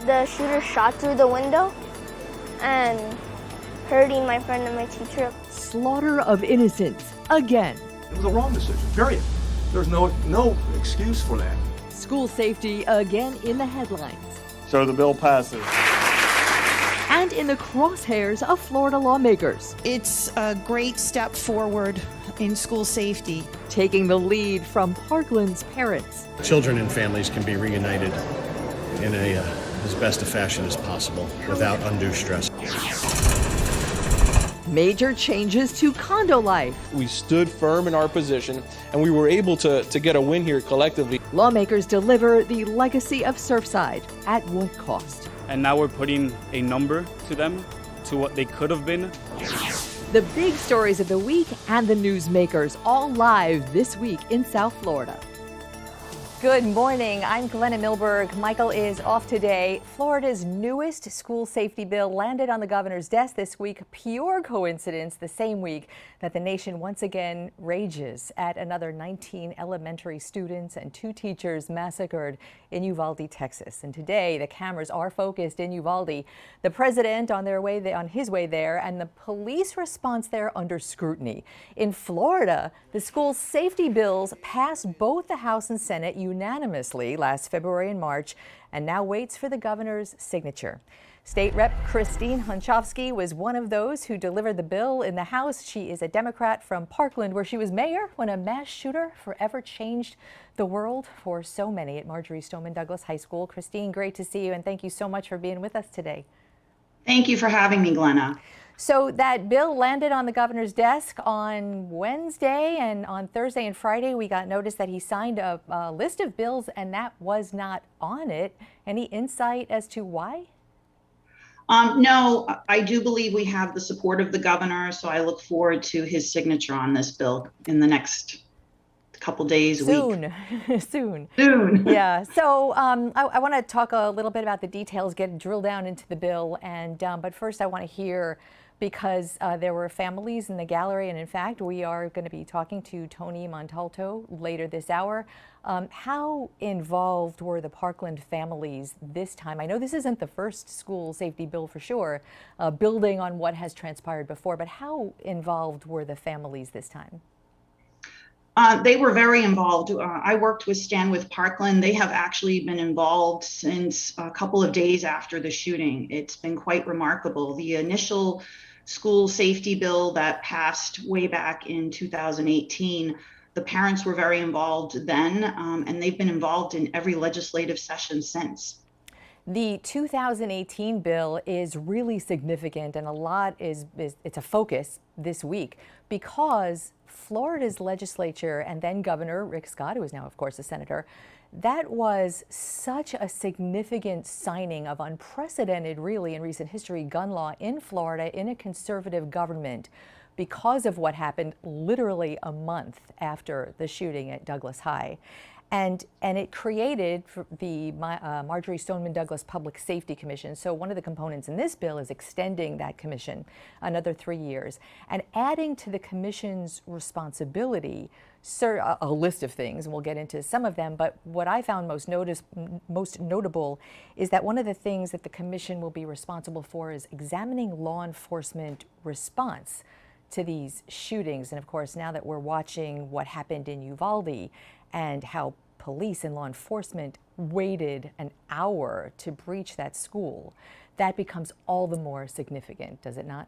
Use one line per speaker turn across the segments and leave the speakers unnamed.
The shooter shot through the window and hurting my friend and my teacher.
Slaughter of innocents again.
It was a wrong decision, period. There's no excuse for that.
School safety again in the headlines.
So the bill passes.
And in the crosshairs of Florida lawmakers.
It's a great step forward in school safety.
Taking the lead from Parkland's parents.
Children and families can be reunited in as best a fashion as possible without undue stress.
Major changes to condo life.
We stood firm in our position, and we were able to get a win here collectively.
Lawmakers deliver the legacy of Surfside. At what cost?
And now we're putting a number to them, to what they could have been.
The big stories of the week and the newsmakers, all live this week in South Florida. Good morning. I'm Glenna Milberg. Michael is off today. Florida's newest school safety bill landed on the governor's desk this week. Pure coincidence, the same week that the nation once again rages at another 19 elementary students and 2 teachers massacred in Uvalde, Texas. And today, the cameras are focused in Uvalde. The president on his way there, and the police response there under scrutiny. In Florida, the school safety bills passed both the House and Senate unanimously last February and March, and now waits for the governor's signature. State Rep Christine Hunschofsky was one of those who delivered the bill in the House. She is a Democrat from Parkland, where she was mayor when a mass shooter forever changed the world for so many at Marjorie Stoneman Douglas High School. Christine, great to see you, and thank you so much for being with us today.
Thank you for having me, Glenna.
So that bill landed on the governor's desk on Wednesday, and on Thursday and Friday we got notice that he signed a list of bills and that was not on it. Any insight as to why?
No, I do believe we have the support of the governor, so I look forward to his signature on this bill in the next couple days,
week. Soon. Yeah. So I want to talk a little bit about the details, drill down into the bill, and but first I want to hear, because there were families in the gallery, and in fact we are going to be talking to Tony Montalto later this hour. How involved were the Parkland families this time? I know this isn't the first school safety bill for sure, building on what has transpired before, but how involved were the families this time?
They were very involved. I worked with Stand with Parkland. They have actually been involved since a couple of days after the shooting. It's been quite remarkable. The initial school safety bill that passed way back in 2018, the parents were very involved then, and they've been involved in every legislative session since.
The 2018 bill is really significant, and a lot it's a focus this week because Florida's legislature and then Governor Rick Scott, who is now, of course, a senator, that was such a significant signing of unprecedented, really, in recent history, gun law in Florida in a conservative government because of what happened literally a month after the shooting at Douglas High. And it created the Marjorie Stoneman Douglas Public Safety Commission. So one of the components in this bill is extending that commission another 3 years and adding to the commission's responsibility a list of things, and we'll get into some of them. But what I found most notable is that one of the things that the commission will be responsible for is examining law enforcement response to these shootings. And of course, now that we're watching what happened in Uvalde and how police and law enforcement waited an hour to breach that school, that becomes all the more significant, does it not?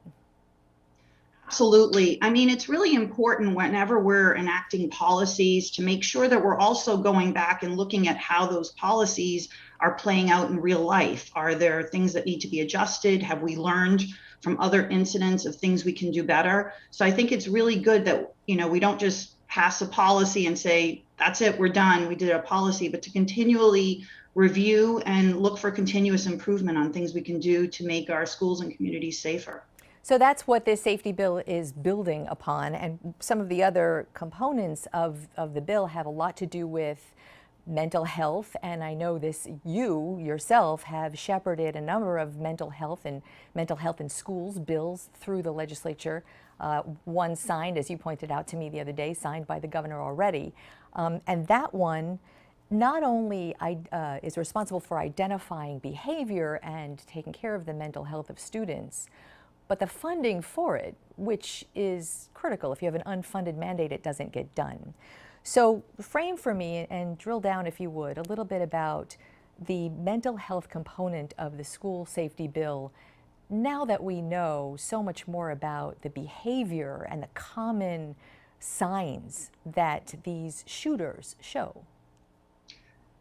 Absolutely. I mean, it's really important whenever we're enacting policies to make sure that we're also going back and looking at how those policies are playing out in real life. Are there things that need to be adjusted? Have we learned from other incidents of things we can do better? So I think it's really good that, we don't just pass a policy and say, that's it, we're done, we did a policy, but to continually review and look for continuous improvement on things we can do to make our schools and communities safer.
So that's what this safety bill is building upon, and some of the other components of the bill have a lot to do with mental health, and I know you yourself have shepherded a number of mental health in schools bills through the legislature. One signed, as you pointed out to me the other day, signed by the governor already, and that one not only is responsible for identifying behavior and taking care of the mental health of students, but the funding for it, which is critical. If you have an unfunded mandate, it doesn't get done. So frame for me and drill down, if you would, a little bit about the mental health component of the school safety bill, now that we know so much more about the behavior and the common signs that these shooters show.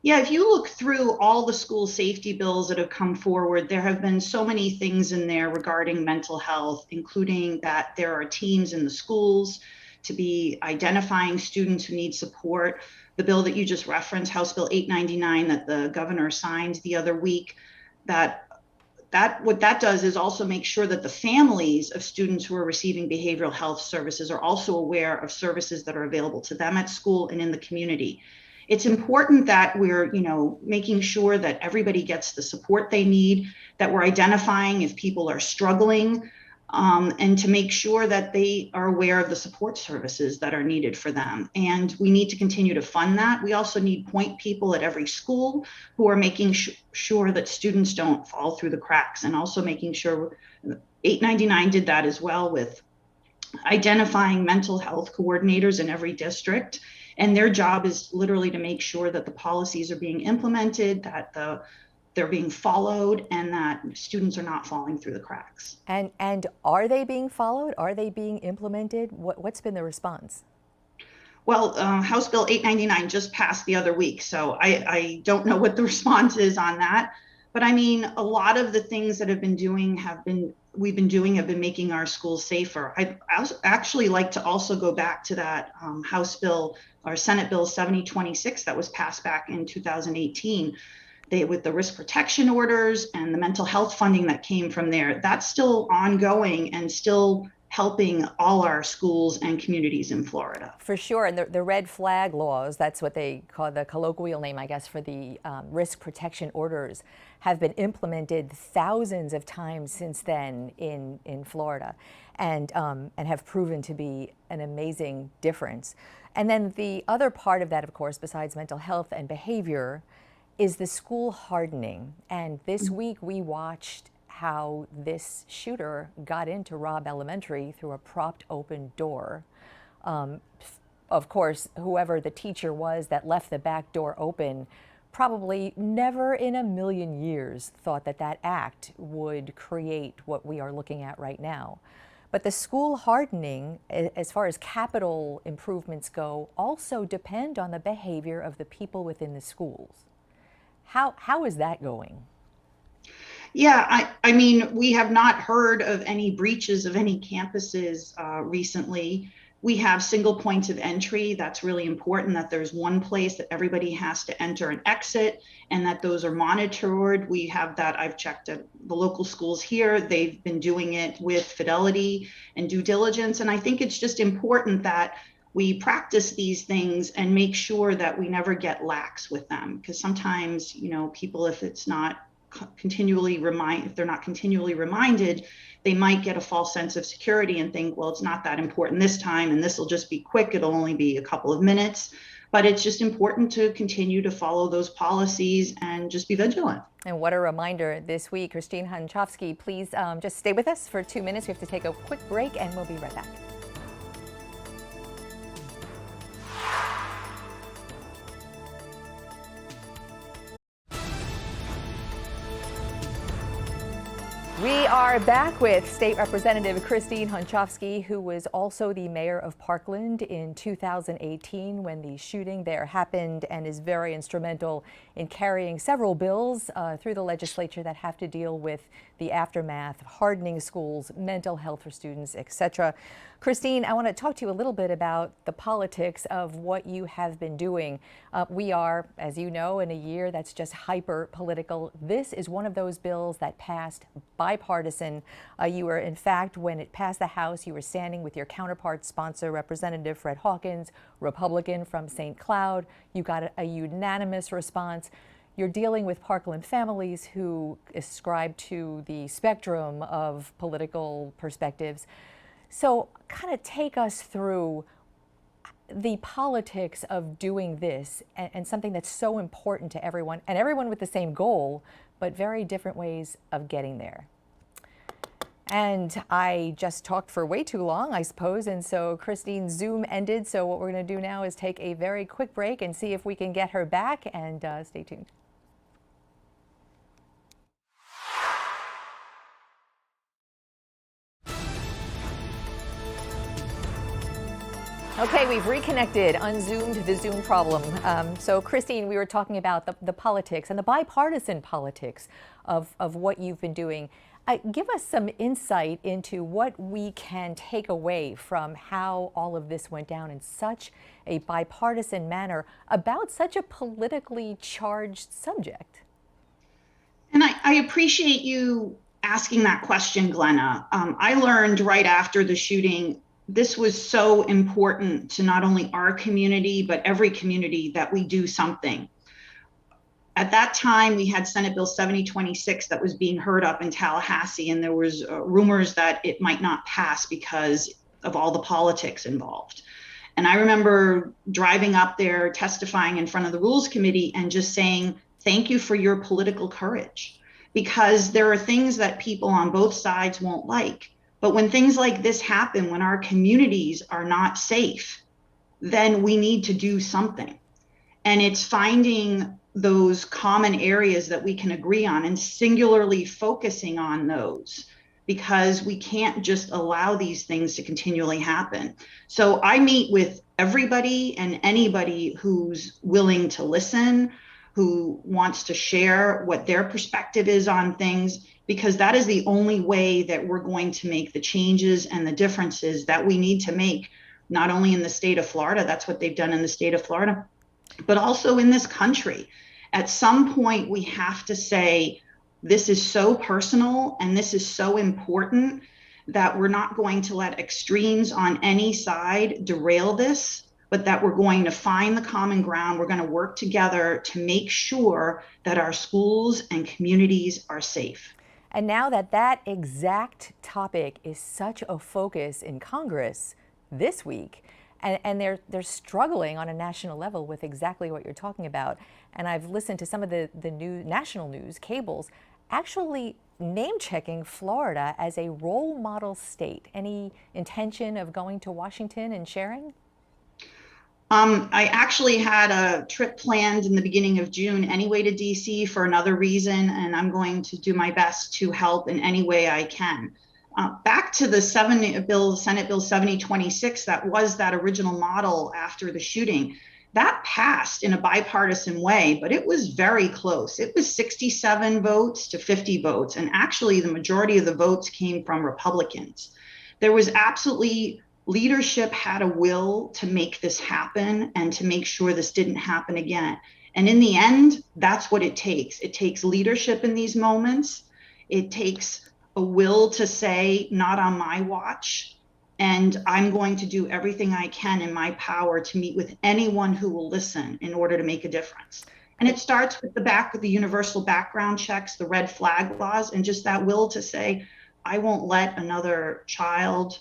Yeah, if you look through all the school safety bills that have come forward, there have been so many things in there regarding mental health, including that there are teams in the schools to be identifying students who need support. The bill that you just referenced, House Bill 899, that the governor signed the other week, what that does is also make sure that the families of students who are receiving behavioral health services are also aware of services that are available to them at school and in the community. It's important that we're, making sure that everybody gets the support they need, that we're identifying if people are struggling, and to make sure that they are aware of the support services that are needed for them. And we need to continue to fund that. We also need point people at every school who are making sure that students don't fall through the cracks, and also making sure 899 did that as well, with identifying mental health coordinators in every district. And their job is literally to make sure that the policies are being implemented, that they're being followed, and that students are not falling through the cracks.
And are they being followed? Are they being implemented? What's been the response?
Well, House Bill 899 just passed the other week, so I don't know what the response is on that. But I mean, a lot of the things that we've been doing have been making our schools safer. I'd actually like to also go back to that House Bill or Senate Bill 7026 that was passed back in 2018. With the risk protection orders and the mental health funding that came from there, that's still ongoing and still helping all our schools and communities in Florida.
For sure, and the red flag laws, that's what they call the colloquial name, I guess, for the risk protection orders, have been implemented thousands of times since then in Florida, and have proven to be an amazing difference. And then the other part of that, of course, besides mental health and behavior, is the school hardening. And this week we watched how this shooter got into Robb Elementary through a propped open door. Of course, whoever the teacher was that left the back door open probably never in a million years thought that that act would create what we are looking at right now. But the school hardening, as far as capital improvements go, also depend on the behavior of the people within the schools. How is that going?
Yeah, I mean, we have not heard of any breaches of any campuses recently. We have single points of entry. That's really important, that there's one place that everybody has to enter and exit, and that those are monitored. We have that. I've checked at the local schools here. They've been doing it with fidelity and due diligence. And I think it's just important that we practice these things and make sure that we never get lax with them. Because sometimes, people, if they're not continually reminded, they might get a false sense of security and think, well, it's not that important this time, and this will just be quick. It'll only be a couple of minutes. But it's just important to continue to follow those policies and just be vigilant.
And what a reminder this week. Christine Hunschofsky, please just stay with us for 2 minutes. We have to take a quick break, and we'll be right back. We are back with State Representative Christine Hunschofsky, who was also the mayor of Parkland in 2018 when the shooting there happened, and is very instrumental in carrying several bills through the legislature that have to deal with the aftermath of hardening schools, mental health for students, etc. Christine, I want to talk to you a little bit about the politics of what you have been doing. We are, as you know, in a year that's just hyper political. This is one of those bills that passed bipartisan. You were, in fact, when it passed the House, you were standing with your counterpart sponsor, Representative Fred Hawkins, Republican from St. Cloud. You got a unanimous response. You're dealing with Parkland families who ascribe to the spectrum of political perspectives. So kind of take us through the politics of doing this and something that's so important to everyone, and everyone with the same goal, but very different ways of getting there. And I just talked for way too long, I suppose, and so Christine's Zoom ended. So what we're going to do now is take a very quick break and see if we can get her back, and stay tuned. Okay, we've reconnected, unzoomed the Zoom problem. So Christine, we were talking about the politics and the bipartisan politics of what you've been doing. Give us some insight into what we can take away from how all of this went down in such a bipartisan manner about such a politically charged subject.
And I appreciate you asking that question, Glenna. I learned right after the shooting, this was so important to not only our community, but every community, that we do something. At that time, we had Senate Bill 7026 that was being heard up in Tallahassee, and there was rumors that it might not pass because of all the politics involved. And I remember driving up there, testifying in front of the Rules Committee, and just saying, thank you for your political courage, because there are things that people on both sides won't like. But when things like this happen, when our communities are not safe, then we need to do something. And it's finding those common areas that we can agree on and singularly focusing on those, because we can't just allow these things to continually happen. So I meet with everybody and anybody who's willing to listen, who wants to share what their perspective is on things, because that is the only way that we're going to make the changes and the differences that we need to make, not only in the state of Florida, that's what they've done in the state of Florida, but also in this country. At some point, we have to say, this is so personal and this is so important that we're not going to let extremes on any side derail this, but that we're going to find the common ground. We're going to work together to make sure that our schools and communities are safe.
And now that that exact topic is such a focus in Congress this week, and they're struggling on a national level with exactly what you're talking about. And I've listened to some of the new national news cables actually name-checking Florida as a role model state. Any intention of going to Washington and sharing?
I actually had a trip planned in the beginning of June anyway to DC for another reason, and I'm going to do my best to help in any way I can. Back to the Senate Bill 7026, that was that original model after the shooting. That passed in a bipartisan way, but it was very close. It was 67 votes to 50 votes, and actually the majority of the votes came from Republicans. There was absolutely, leadership had a will to make this happen and to make sure this didn't happen again. And in the end, that's what it takes. It takes leadership in these moments. It takes a will to say, not on my watch. And I'm going to do everything I can in my power to meet with anyone who will listen in order to make a difference. And it starts with the universal background checks, the red flag laws, and just that will to say, I won't let another child,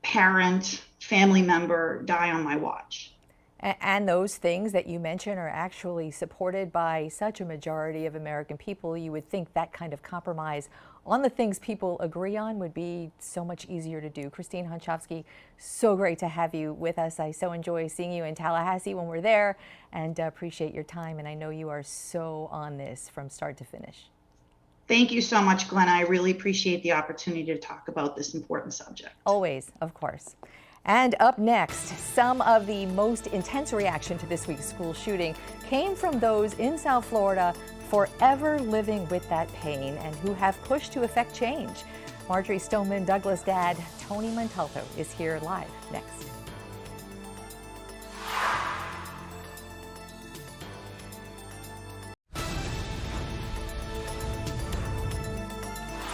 parent, family member die on my watch.
And those things that you mentioned are actually supported by such a majority of American people. You would think that kind of compromise on the things people agree on would be so much easier to do. Christine Hunschofsky, so great to have you with us. I so enjoy seeing you in Tallahassee when we're there, and appreciate your time. And I know you are so on this from start to finish.
Thank you so much, Glenna. I really appreciate the opportunity to talk about this important subject.
Always, of course. And up next, some of the most intense reaction to this week's school shooting came from those in South Florida forever living with that pain and who have pushed to effect change. Marjorie Stoneman Douglas' dad, Tony Montalto, is here live next.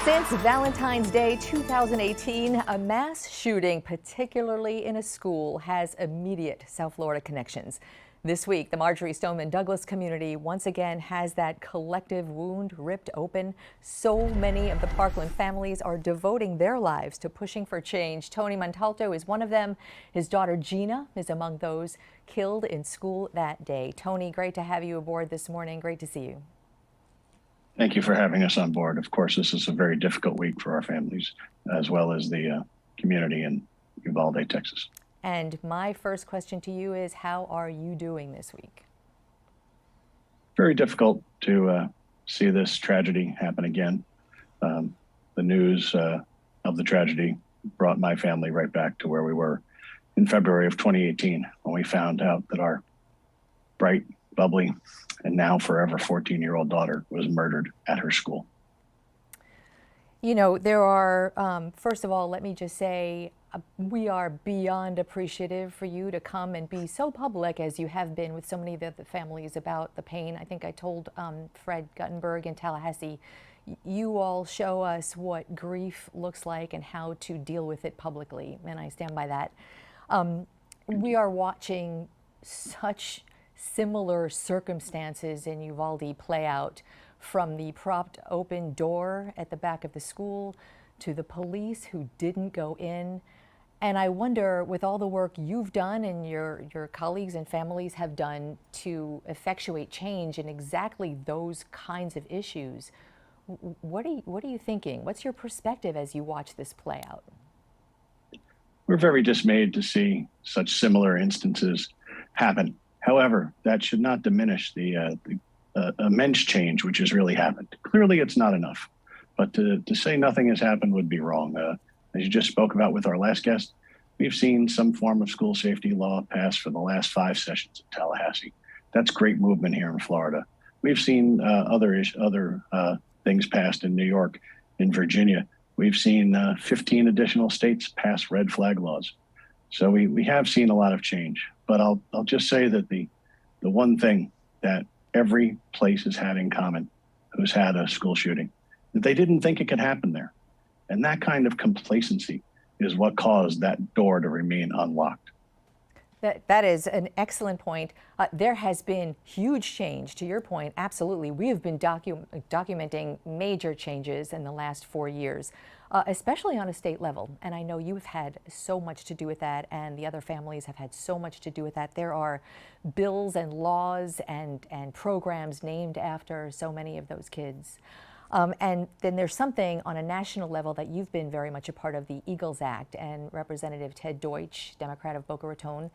Since Valentine's Day 2018, a mass shooting, particularly in a school, has immediate South Florida connections. This week, the Marjorie Stoneman Douglas community once again has that collective wound ripped open. So many of the Parkland families are devoting their lives to pushing for change. Tony Montalto is one of them. His daughter Gina is among those killed in school that day. Tony, great to have you aboard this morning. Great to see you.
Thank you for having us on board. Of course, this is a very difficult week for our families, as well as the community in Uvalde, Texas.
And my first question to you is, how are you doing this week?
Very difficult to see this tragedy happen again. The news of the tragedy brought my family right back to where we were in February of 2018, when we found out that our bright, bubbly, and now forever 14-year-old daughter was murdered at her school.
You know, there are, first of all, let me just say, we are beyond appreciative for you to come and be so public as you have been with so many of the families about the pain. I think I told Fred Guttenberg in Tallahassee, you all show us what grief looks like and how to deal with it publicly, and I stand by that. We are watching such similar circumstances in Uvalde play out, from the propped open door at the back of the school to the police who didn't go in. And I wonder, with all the work you've done and your colleagues and families have done to effectuate change in exactly those kinds of issues, what are you thinking? What's your perspective as you watch this play out?
We're very dismayed to see such similar instances happen. However, that should not diminish the immense change which has really happened. Clearly, it's not enough, but to say nothing has happened would be wrong. As you just spoke about with our last guest, we've seen some form of school safety law passed for the last 5 sessions in Tallahassee. That's great movement here in Florida. We've seen other things passed in New York, in Virginia. We've seen 15 additional states pass red flag laws. So we have seen a lot of change. But I'll just say that the one thing that every place has had in common who's had a school shooting, that they didn't think it could happen there. And that kind of complacency is what caused that door to remain unlocked.
That is an excellent point. There has been huge change, to your point. Absolutely. We have been documenting major changes in the last 4 years, especially on a state level. And I know you've had so much to do with that, and the other families have had so much to do with that. There are bills and laws and programs named after so many of those kids. And then there's something on a national level that you've been very much a part of, the Eagles Act, and Representative Ted Deutsch, Democrat of Boca Raton,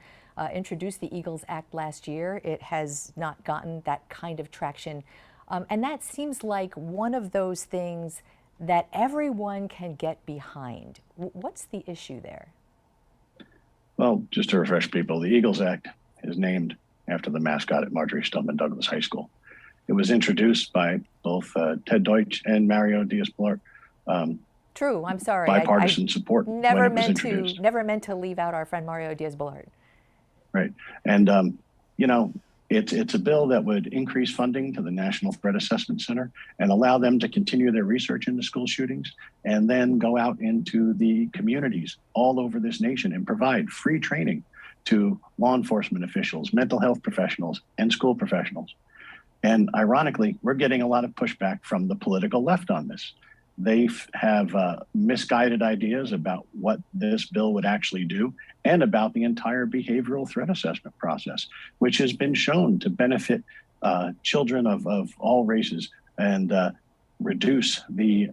introduced the Eagles Act last year. It has not gotten that kind of traction. And that seems like one of those things that everyone can get behind. What's the issue there?
Well, just to refresh people, the Eagles Act is named after the mascot at Marjorie Stoneman Douglas High School. It was introduced by both Ted Deutsch and Mario Diaz-Balart.
True, I'm sorry.
Bipartisan support
never
when it was introduced.
Never meant to leave out our friend Mario Diaz-Balart.
Right. And, you know, it's a bill that would increase funding to the National Threat Assessment Center and allow them to continue their research into school shootings, and then go out into the communities all over this nation and provide free training to law enforcement officials, mental health professionals, and school professionals. And ironically, we're getting a lot of pushback from the political left on this. They have misguided ideas about what this bill would actually do, and about the entire behavioral threat assessment process, which has been shown to benefit children of all races and reduce the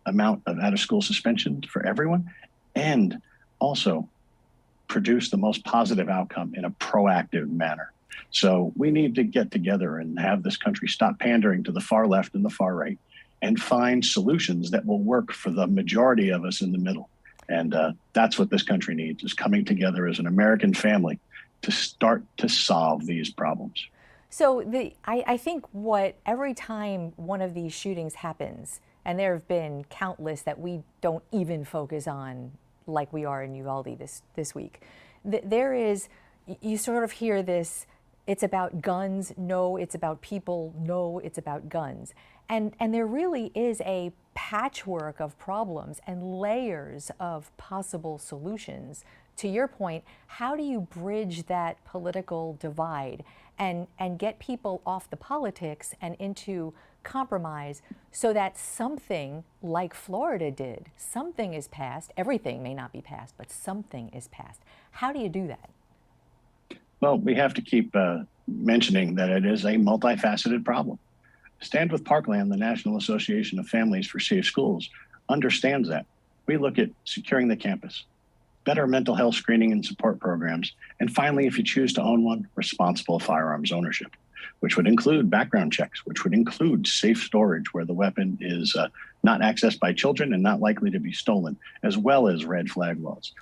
amount of out-of-school suspensions for everyone, and also produce the most positive outcome in a proactive manner. So we need to get together and have this country stop pandering to the far left and the far right, and find solutions that will work for the majority of us in the middle. And that's what this country needs, is coming together as an American family to start to solve these problems.
So I think every time one of these shootings happens, and there have been countless that we don't even focus on like we are in Uvalde this week, there is, you sort of hear this, it's about guns, no, it's about people, no, it's about guns. And there really is a patchwork of problems and layers of possible solutions to your point, how do you bridge that political divide and get people off the politics and into compromise so that something like Florida did, something is passed, everything may not be passed, but something is passed. How do you do that?
Well, we have to keep mentioning that it is a multifaceted problem. Stand with Parkland, the National Association of Families for Safe Schools, understands that. We look at securing the campus, better mental health screening and support programs, and finally, if you choose to own one, responsible firearms ownership, which would include background checks, which would include safe storage where the weapon is not accessed by children and not likely to be stolen, as well as red flag laws.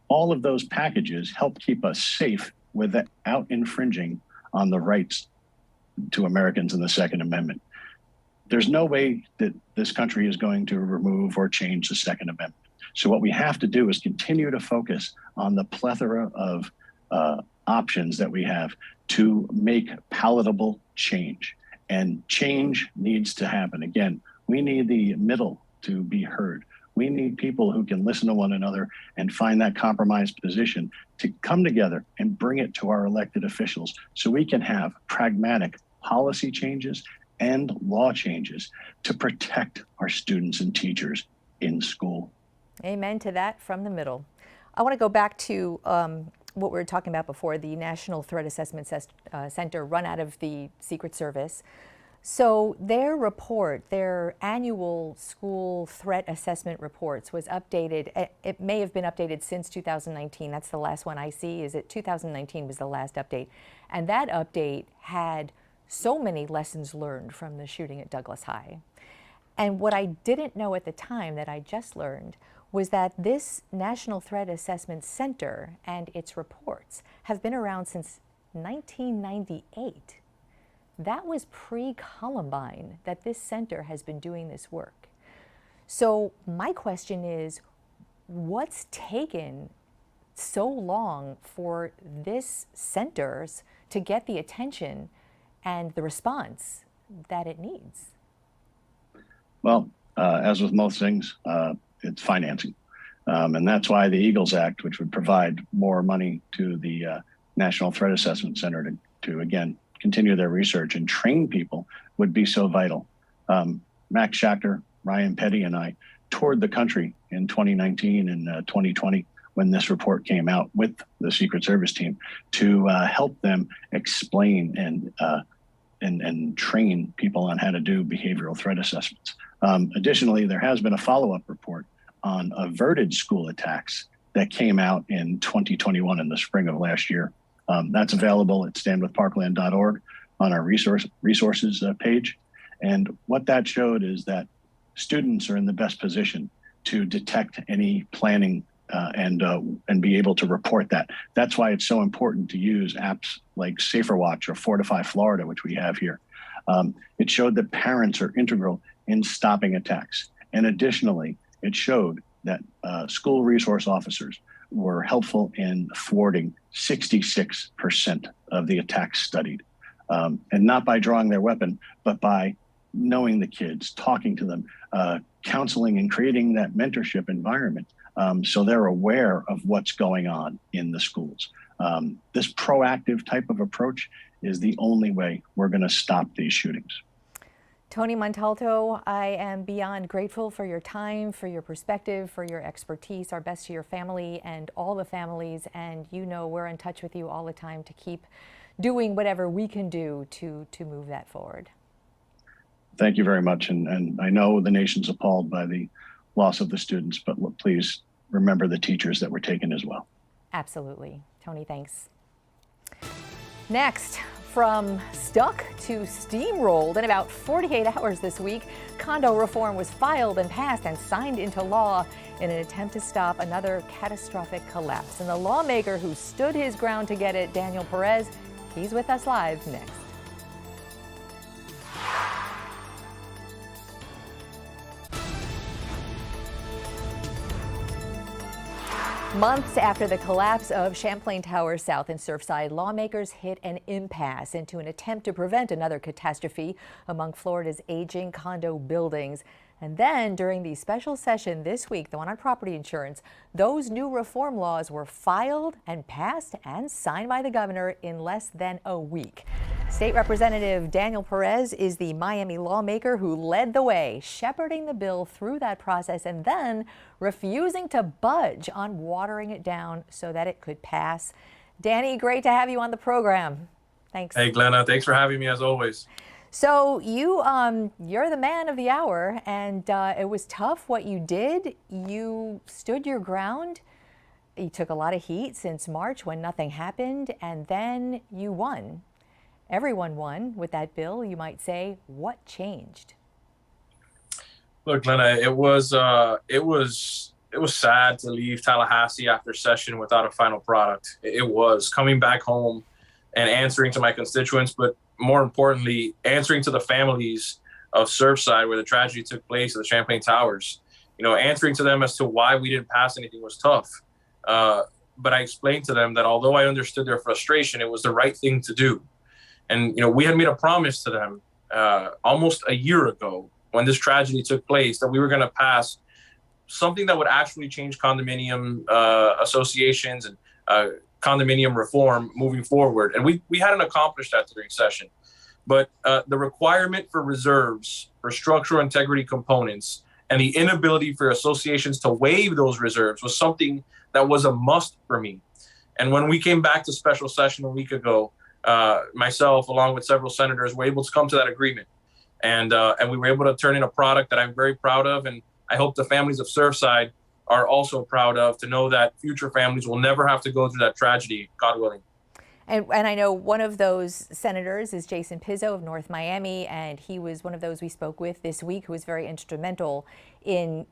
All of those packages help keep us safe without infringing on the rights to Americans in the Second Amendment. There's no way that this country is going to remove or change the Second Amendment. So what we have to do is continue to focus on the plethora of options that we have to make palatable change. And change needs to happen. Again, we need the middle to be heard. We need people who can listen to one another and find that compromised position to come together and bring it to our elected officials so we can have pragmatic policy changes and law changes to protect our students and teachers in school.
Amen to that from the middle. I want to go back to what we were talking about before, the National Threat Assessment Center run out of the Secret Service. So their report, their annual school threat assessment reports was updated. It may have been updated since 2019. That's the last one I see. Is it 2019 was the last update. And that update had so many lessons learned from the shooting at Douglas High. And what I didn't know at the time that I just learned was that this National Threat Assessment Center and its reports have been around since 1998. That was pre-Columbine that this center has been doing this work. So my question is, what's taken so long for this centers to get the attention and the response that it needs?
Well, as with most things, it's financing. And that's why the Eagles Act, which would provide more money to the National Threat Assessment Center to again, continue their research and train people, would be so vital. Max Schachter, Ryan Petty, and I toured the country in 2019 and 2020 when this report came out with the Secret Service team to help them explain and train people on how to do behavioral threat assessments. Additionally, there has been a follow-up report on averted school attacks that came out in 2021 in the spring of last year. That's available at standwithparkland.org on our resources page. And what that showed is that students are in the best position to detect any planning and be able to report that. That's why it's so important to use apps like SaferWatch or Fortify Florida, which we have here. It showed that parents are integral in stopping attacks. And additionally, it showed that school resource officers were helpful in thwarting 66% of the attacks studied. And not by drawing their weapon, but by knowing the kids, talking to them, counseling and creating that mentorship environment so they're aware of what's going on in the schools. This proactive type of approach is the only way we're going to stop these shootings.
Tony Montalto, I am beyond grateful for your time, for your perspective, for your expertise. Our best to your family and all the families. And you know we're in touch with you all the time to keep doing whatever we can do to move that forward.
Thank you very much. And I know the nation's appalled by the loss of the students, but please remember the teachers that were taken as well.
Absolutely. Tony, thanks. Next, from stuck to steamrolled in about 48 hours this week, condo reform was filed and passed and signed into law in an attempt to stop another catastrophic collapse. And the lawmaker who stood his ground to get it, Daniel Perez, he's with us live next. Months after the collapse of Champlain Tower South in Surfside, lawmakers hit an impasse into an attempt to prevent another catastrophe among Florida's aging condo buildings. And then during the special session this week, the one on property insurance, those new reform laws were filed and passed and signed by the governor in less than a week. State Representative Daniel Perez is the Miami lawmaker who led the way, shepherding the bill through that process and then refusing to budge on watering it down so that it could pass. Danny, great to have you on the program. Thanks.
Hey, Glenna, thanks for having me as always.
So you're the man of the hour, and it was tough what you did. You stood your ground. You took a lot of heat since March when nothing happened, and then you won. Everyone won with that bill, you might say. What changed?
Look, Glenna, it was sad to leave Tallahassee after session without a final product. It was coming back home and answering to my constituents, but more importantly, answering to the families of Surfside where the tragedy took place at the Champlain Towers. You know, answering to them as to why we didn't pass anything was tough. But I explained to them that although I understood their frustration, it was the right thing to do. And, you know, we had made a promise to them almost a year ago when this tragedy took place that we were going to pass something that would actually change condominium associations and condominium reform moving forward. And we hadn't accomplished that during session. But the requirement for reserves for structural integrity components and the inability for associations to waive those reserves was something that was a must for me. And when we came back to special session a week ago, myself, along with several senators, were able to come to that agreement. And we were able to turn in a product that I'm very proud of. And I hope the families of Surfside are also proud of, to know that future families will never have to go through that tragedy, God willing.
And I know one of those senators is Jason Pizzo of North Miami, and he was one of those we spoke with this week who was very instrumental in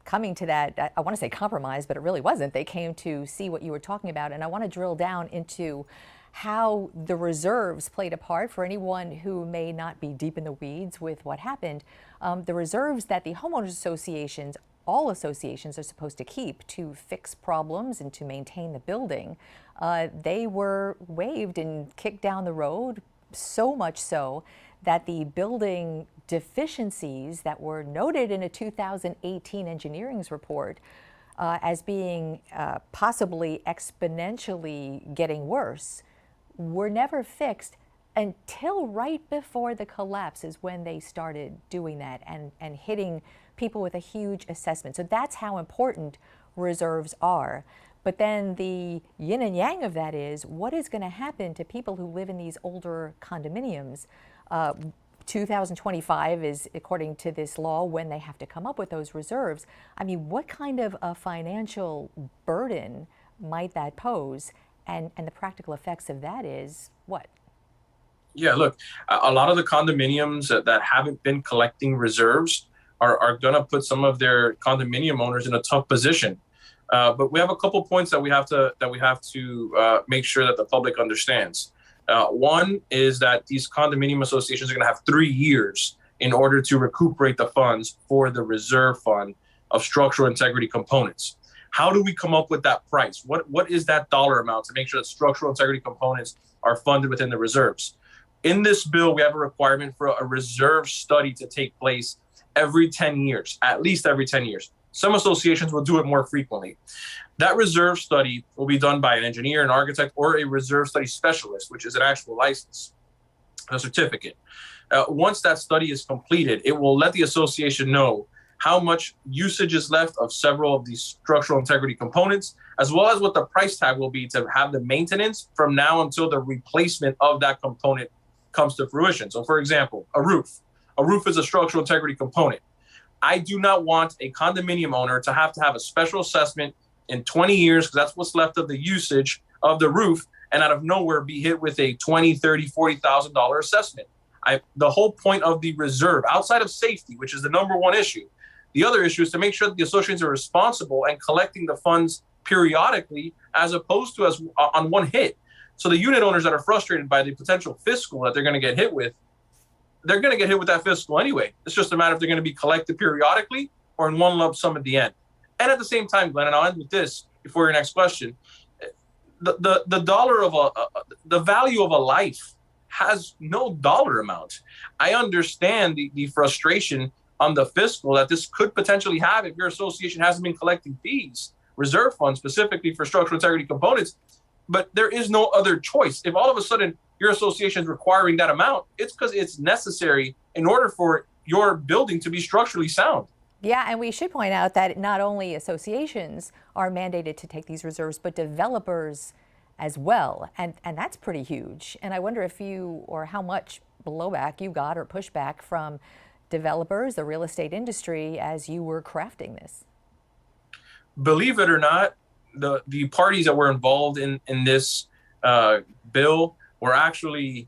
coming to that, I want to say compromise, but it really wasn't. They came to see what you were talking about, and I want to drill down into how the reserves played a part for anyone who may not be deep in the weeds with what happened. The reserves that the homeowners associations, all associations, are supposed to keep to fix problems and to maintain the building, they were waived and kicked down the road, so much so that the building deficiencies that were noted in a 2018 engineering's report as being possibly exponentially getting worse were never fixed until right before the collapse is when they started doing that and hitting people with a huge assessment. So that's how important reserves are. But then the yin and yang of that is, what is going to happen to people who live in these older condominiums? 2025 is, according to this law, when they have to come up with those reserves. I mean, what kind of a financial burden might that pose? And the practical effects of that is what?
Yeah, look, a lot of the condominiums that haven't been collecting reserves are going to put some of their condominium owners in a tough position. But we have a couple points that we have to make sure that the public understands. One is that these condominium associations are going to have 3 years in order to recuperate the funds for the reserve fund of structural integrity components. How do we come up with that price? What is that dollar amount to make sure that structural integrity components are funded within the reserves? In this bill, we have a requirement for a reserve study to take place every 10 years, at least every 10 years. Some associations will do it more frequently. That reserve study will be done by an engineer, an architect, or a reserve study specialist, which is an actual license, a certificate. Once that study is completed, it will let the association know how much usage is left of several of these structural integrity components, as well as what the price tag will be to have the maintenance from now until the replacement of that component comes to fruition. So, for example, a roof. A roof is a structural integrity component. I do not want a condominium owner to have a special assessment in 20 years, because that's what's left of the usage of the roof, and out of nowhere be hit with a $20,000, $30,000, $40,000 assessment. The whole point of the reserve, outside of safety, which is the number one issue, the other issue is to make sure that the associations are responsible and collecting the funds periodically, as opposed to as on one hit. So the unit owners that are frustrated by the potential fiscal that they're going to get hit with, they're going to get hit with that fiscal anyway. It's just a matter if they're going to be collected periodically or in one lump sum at the end. And at the same time, Glenn, and I'll end with this before your next question, the dollar of the value of a life has no dollar amount. I understand the frustration on the fiscal that this could potentially have if your association hasn't been collecting fees, reserve funds specifically for structural integrity components. But there is no other choice. If all of a sudden your association is requiring that amount, it's because it's necessary in order for your building to be structurally sound.
Yeah, and we should point out that not only associations are mandated to take these reserves, but developers as well. And that's pretty huge. And I wonder if you, or how much blowback you got or pushback from developers, the real estate industry, as you were crafting this.
Believe it or not, the parties that were involved in this bill were actually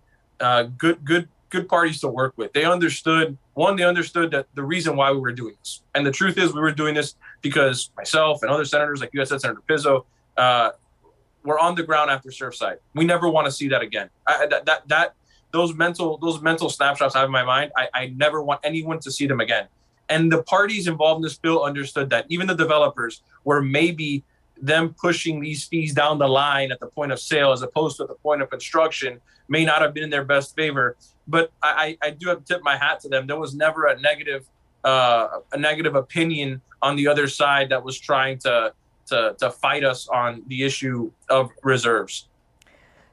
good parties to work with. They understood that the reason why we were doing this. And the truth is we were doing this because myself and other senators like U.S. Senator Pizzo were on the ground after Surfside. We never want to see that again. Those mental snapshots I have in my mind, I never want anyone to see them again. And the parties involved in this bill understood that. Even the developers were maybe them pushing these fees down the line at the point of sale as opposed to at the point of construction may not have been in their best favor. But I do have to tip my hat to them. There was never a negative opinion on the other side that was trying to fight us on the issue of reserves.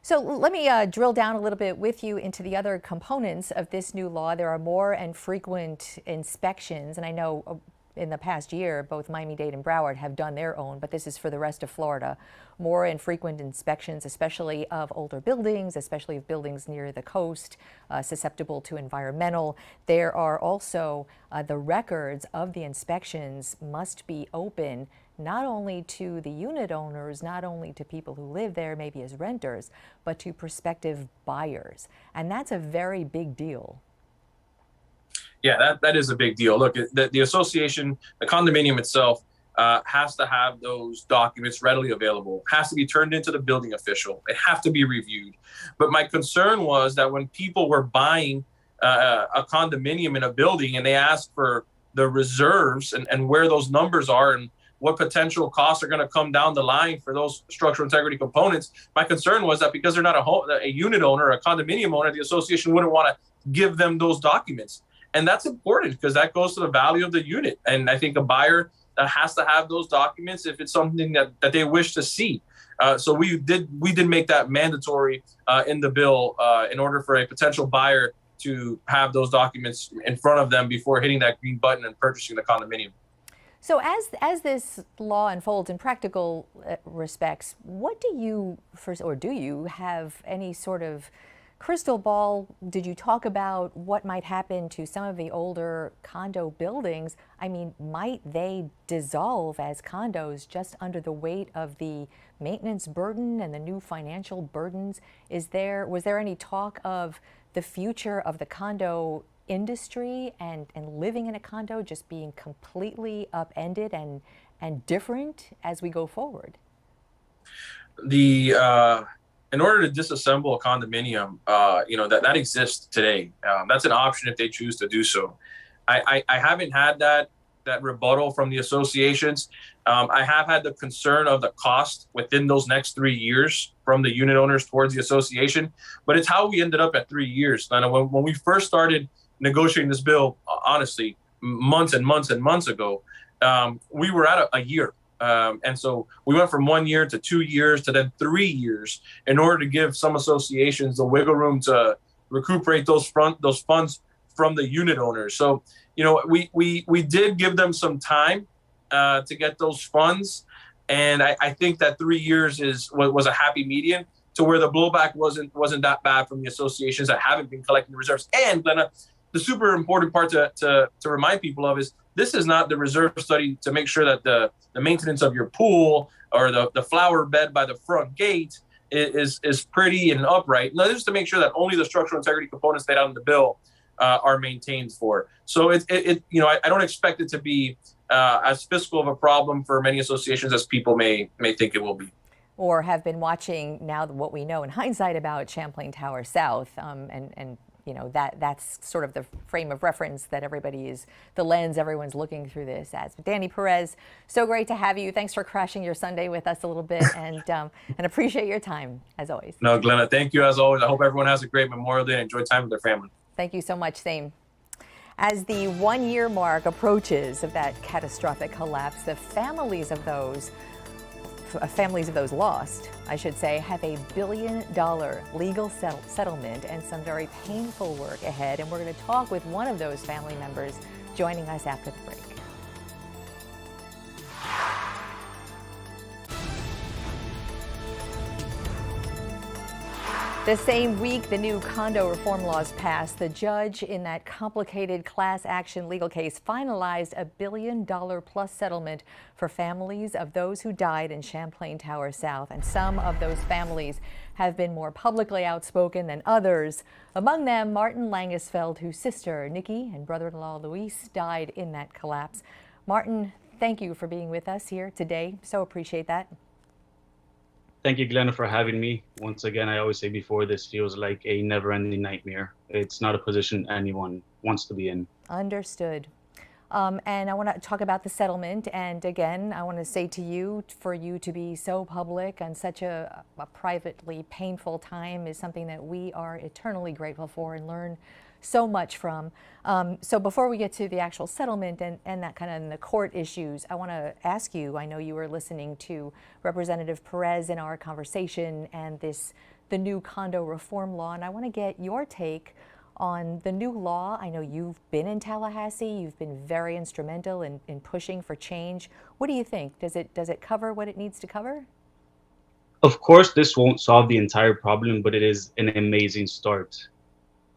So let me drill down a little bit with you into the other components of this new law. There are more and frequent inspections, and I know in the past year, both Miami-Dade and Broward have done their own, but this is for the rest of Florida. More and frequent inspections, especially of older buildings, especially of buildings near the coast, susceptible to environmental. There are also the records of the inspections must be open not only to the unit owners, not only to people who live there, maybe as renters, but to prospective buyers. And that's a very big deal.
Yeah, that is a big deal. Look, the association, the condominium itself has to have those documents readily available, has to be turned into the building official. They have to be reviewed. But my concern was that when people were buying a condominium in a building and they asked for the reserves and where those numbers are and what potential costs are going to come down the line for those structural integrity components, my concern was that because they're not a unit owner or a condominium owner, the association wouldn't want to give them those documents. And that's important because that goes to the value of the unit. And I think a buyer has to have those documents if it's something that they wish to see. So we did make that mandatory in the bill in order for a potential buyer to have those documents in front of them before hitting that green button and purchasing the condominium.
So as this law unfolds in practical respects, what do you have any sort of crystal ball? Did you talk about what might happen to some of the older condo buildings? I mean, might they dissolve as condos just under the weight of the maintenance burden and the new financial burdens? Was there any talk of the future of the condo industry and living in a condo just being completely upended and different as we go forward?
In order to disassemble a condominium, that exists today. That's an option if they choose to do so. I haven't had that rebuttal from the associations. I have had the concern of the cost within those next 3 years from the unit owners towards the association, but it's how we ended up at 3 years. And when we first started negotiating this bill, honestly, months and months and months ago, we were at a year. And so we went from 1 year to 2 years to then 3 years in order to give some associations the wiggle room to recuperate those funds from the unit owners. So, we did give them some time to get those funds. And I think that 3 years was a happy median to where the blowback wasn't that bad from the associations that haven't been collecting the reserves. And Glenna, the super important part to remind people of is this is not the reserve study to make sure that the maintenance of your pool or the flower bed by the front gate is pretty and upright. No, this is to make sure that only the structural integrity components laid out in the bill are maintained for. So I don't expect it to be as fiscal of a problem for many associations as people may think it will be.
Or have been watching now what we know in hindsight about Champlain Tower South, and that's sort of the frame of reference that the lens everyone's looking through this as. But Danny Perez, so great to have you. Thanks for crashing your Sunday with us a little bit, and appreciate your time as always.
No, Glenna, thank you as always. I hope everyone has a great Memorial Day and enjoy time with their family.
Thank you so much. Same. As the 1 year mark approaches of that catastrophic collapse, the families of those lost, I should say, have a $1 billion legal settlement and some very painful work ahead. And we're going to talk with one of those family members joining us after the break. The same week the new condo reform laws passed, the judge in that complicated class action legal case finalized a $1 billion plus settlement for families of those who died in Champlain Tower South. And some of those families have been more publicly outspoken than others. Among them, Martin Langesfeld, whose sister Nikki and brother-in-law Luis died in that collapse. Martin, thank you for being with us here today. So appreciate that.
Thank you, Glenna, for having me. Once again, I always say before, this feels like a never-ending nightmare. It's not a position anyone wants to be in.
Understood. And I want to talk about the settlement. And again, I want to say to you, for you to be so public and such a privately painful time is something that we are eternally grateful for and learn so much from. So before we get to the actual settlement and that kind of in the court issues, I want to ask you, I know you were listening to Representative Perez in our conversation and the new condo reform law, and I want to get your take on the new law. I know you've been in Tallahassee, you've been very instrumental in pushing for change. What do you think? Does it cover what it needs to cover?
Of course, this won't solve the entire problem, but it is an amazing start.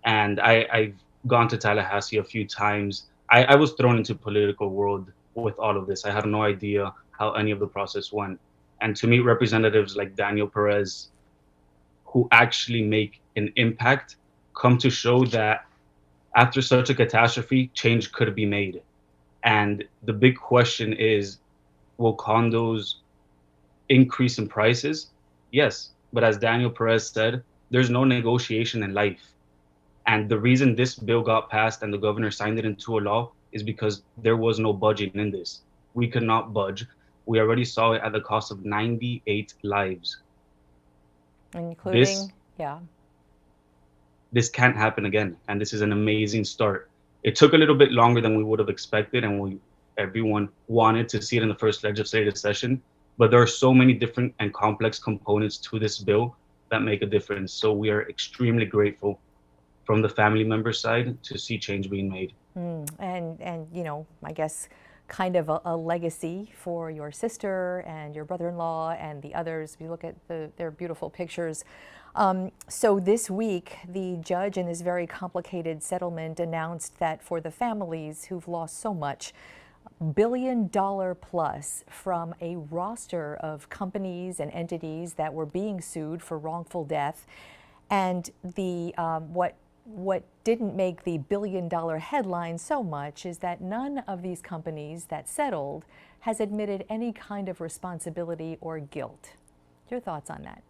And I've gone to Tallahassee a few times. I was thrown into political world with all of this. I had no idea how any of the process went. And to meet representatives like Daniel Perez, who actually make an impact, come to show that after such a catastrophe, change could be made. And the big question is, will condos increase in prices? Yes, but as Daniel Perez said, there's no negotiation in life. And the reason this bill got passed and the governor signed it into a law is because there was no budging in this. We could not budge. We already saw it at the cost of 98 lives.
Including,
This can't happen again. And this is an amazing start. It took a little bit longer than we would have expected, and everyone wanted to see it in the first legislative session. But there are so many different and complex components to this bill that make a difference. So we are extremely grateful from the family member side to see change being made.
And you know, I guess kind of a legacy for your sister and your brother-in-law and the others. We look at their beautiful pictures. So this week, the judge in this very complicated settlement announced that for the families who've lost so much, $1 billion plus from a roster of companies and entities that were being sued for wrongful death. And the what didn't make the $1 billion headline so much is that none of these companies that settled has admitted any kind of responsibility or guilt. Your thoughts on that?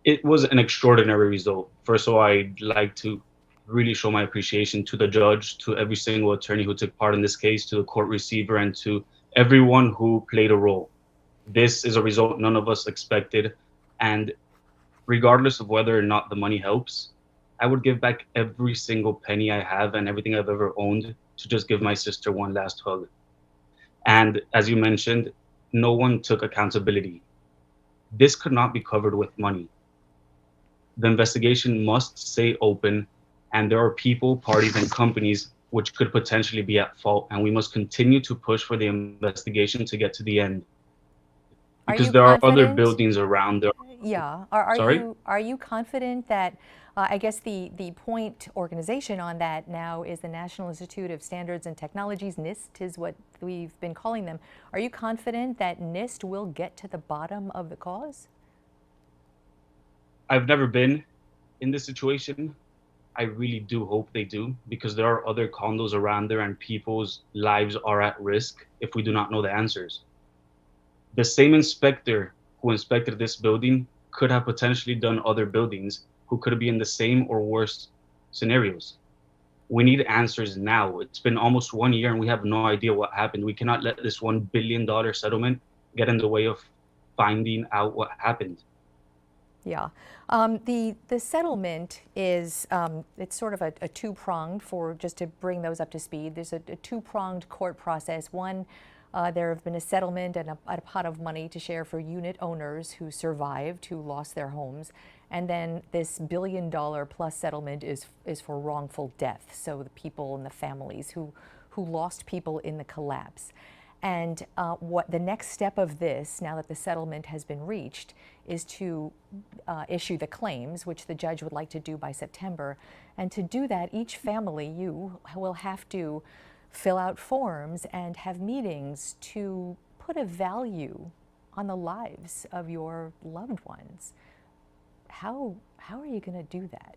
It was an extraordinary result. First of all, I'd like to really show my appreciation to the judge, to every single attorney who took part in this case, to the court receiver, and to everyone who played a role. This is a result none of us expected. And regardless of whether or not the money helps, I would give back every single penny I have and everything I've ever owned to just give my sister one last hug. And as you mentioned, no one took accountability. This could not be covered with money. The investigation must stay open, and there are people, parties, and companies which could potentially be at fault, and we must continue to push for the investigation to get to the end. Because there are other buildings around there.
Yeah. Are you confident that, I guess the point organization on that now is the National Institute of Standards and Technologies, NIST is what we've been calling them. Are you confident that NIST will get to the bottom of the cause?
I've never been in this situation. I really do hope they do, because there are other condos around there and people's lives are at risk if we do not know the answers. The same inspector who inspected this building could have potentially done other buildings who could be in the same or worse scenarios. We need answers now. It's been almost 1 year and we have no idea what happened. We cannot let this $1 billion settlement get in the way of finding out what happened.
Yeah. The settlement is, it's sort of a two-pronged, for just to bring those up to speed. There's a two-pronged court process. One, there have been a settlement and a pot of money to share for unit owners who survived, who lost their homes. And then this $1 billion plus settlement is for wrongful death. So the people and the families who lost people in the collapse. And what the next step of this, now that the settlement has been reached, is to issue the claims, which the judge would like to do by September. And to do that, each family, you will have to fill out forms and have meetings to put a value on the lives of your loved ones. How are you going to do that?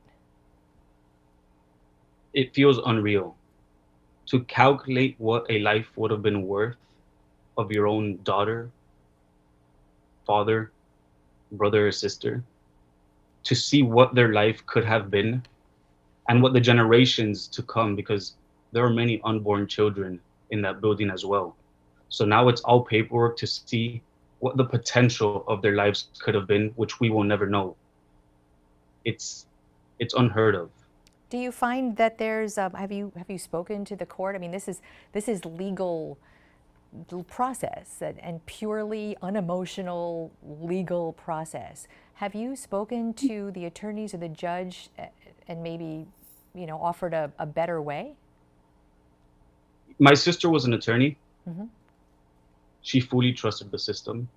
It feels unreal to calculate what a life would have been worth of your own daughter, father, brother, or sister, to see what their life could have been and what the generations to come, because there are many unborn children in that building as well. So now it's all paperwork to see what the potential of their lives could have been, which we will never know. It's unheard of.
Do you find that there's have you spoken to the court? I mean, this is legal process and purely unemotional legal process. Have you spoken to the attorneys or the judge and maybe, offered a better way?
My sister was an attorney.
Mm-hmm.
She fully trusted the system.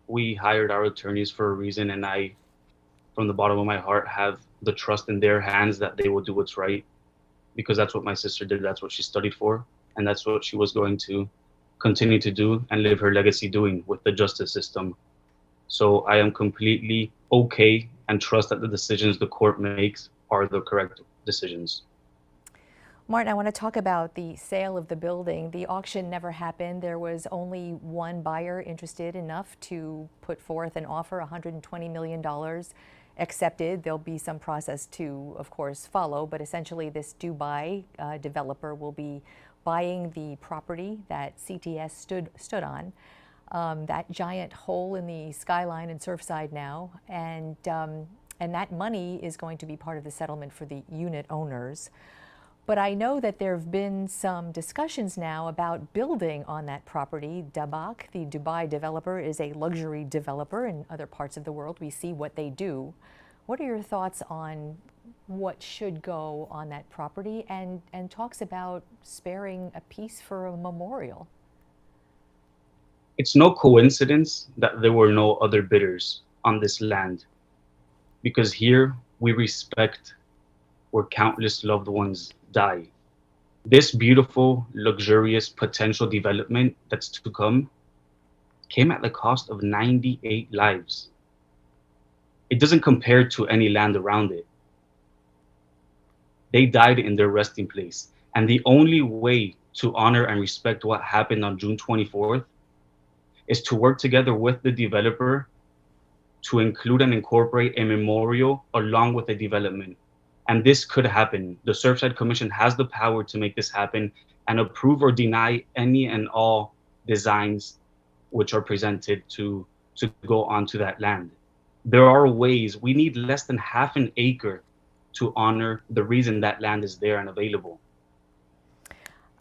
We hired our attorneys for a reason, and I, from the bottom of my heart, have the trust in their hands that they will do what's right, because that's what my sister did. That's what she studied for, and that's what she was going to continue to do and live her legacy doing with the justice system. So I am completely okay and trust that the decisions the court makes are the correct decisions.
Martin, I want to talk about the sale of the building. The auction never happened. There was only one buyer interested enough to put forth an offer, $120 million accepted. There'll be some process to, of course, follow, but essentially this Dubai developer will be buying the property that CTS stood on, that giant hole in the skyline in Surfside now, and that money is going to be part of the settlement for the unit owners. But I know that there have been some discussions now about building on that property. Dabak, the Dubai developer, is a luxury developer in other parts of the world. We see what they do. What are your thoughts on what should go on that property, and talks about sparing a piece for a memorial?
It's no coincidence that there were no other bidders on this land, because here we respect where countless loved ones die. This beautiful, luxurious potential development that's to come came at the cost of 98 lives. It doesn't compare to any land around it. They died in their resting place. And the only way to honor and respect what happened on June 24th is to work together with the developer to include and incorporate a memorial along with the development. And this could happen. The Surfside Commission has the power to make this happen and approve or deny any and all designs which are presented to go onto that land. There are ways. We need less than half an acre to honor the reason that land is there and available.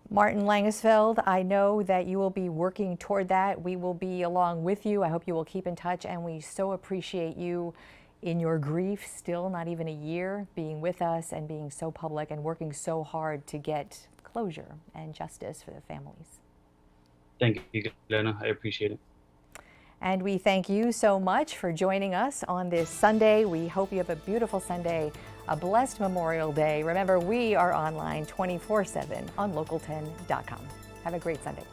Martin Langesfeld, I know that you will be working toward that. We will be along with you. I hope you will keep in touch, and we so appreciate you in your grief, still not even a year, being with us and being so public and working so hard to get closure and justice for the families.
Thank you, Glenna. I appreciate it.
And we thank you so much for joining us on this Sunday. We hope you have a beautiful Sunday, a blessed Memorial Day. Remember, we are online 24/7 on local10.com. Have a great Sunday.